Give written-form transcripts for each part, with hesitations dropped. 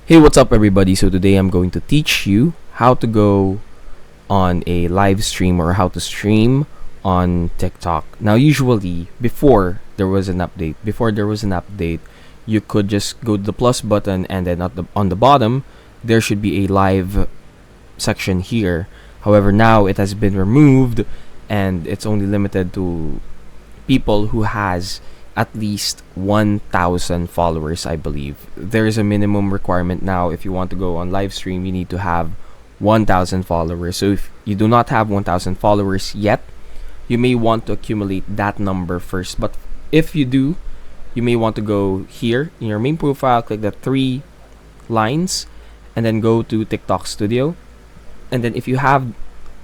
Hey, what's up, everybody? So, today I'm going to teach you how to go on a live stream or how to stream on TikTok. Now, usually, before there was an update, you could just go to the plus button and then on the bottom, there should be a live section here. However, now it has been removed and it's only limited to people who has at least 1,000 followers, I believe. There is a minimum requirement now. If you want to go on live stream, you need to have 1,000 followers. So if you do not have 1,000 followers yet, you may want to accumulate that number first. But if you do, you may want to go here in your main profile, click the three lines, and then go to TikTok Studio. And then if you have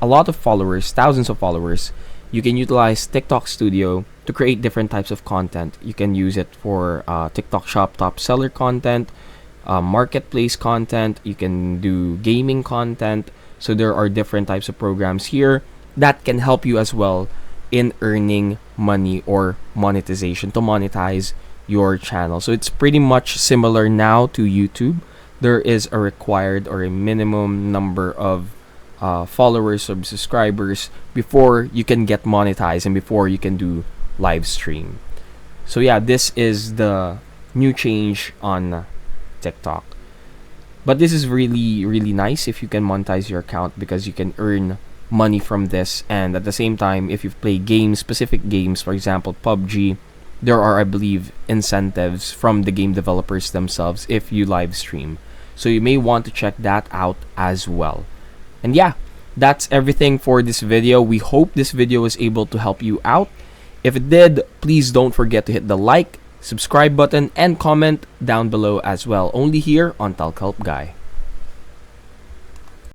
a lot of followers, thousands of followers, you can utilize TikTok Studio to create different types of content. You can use it for TikTok Shop top seller content, marketplace content. You can do gaming content. So there are different types of programs here that can help you as well in earning money or monetization to monetize your channel. So it's pretty much similar now to YouTube. There is a required or a minimum number of followers or subscribers before you can get monetized and before you can do live stream. So yeah, this is the new change on TikTok. But this is really really nice if you can monetize your account because you can earn money from this, and at the same time, if you play games, specific games, for example PUBG, there are, I believe, incentives from the game developers themselves if you live stream. So you may want to check that out as well. And yeah, that's everything for this video. We hope this video was able to help you out. If it did, please don't forget to hit the like, subscribe button, and comment down below as well. Only here on Talk Help Guy.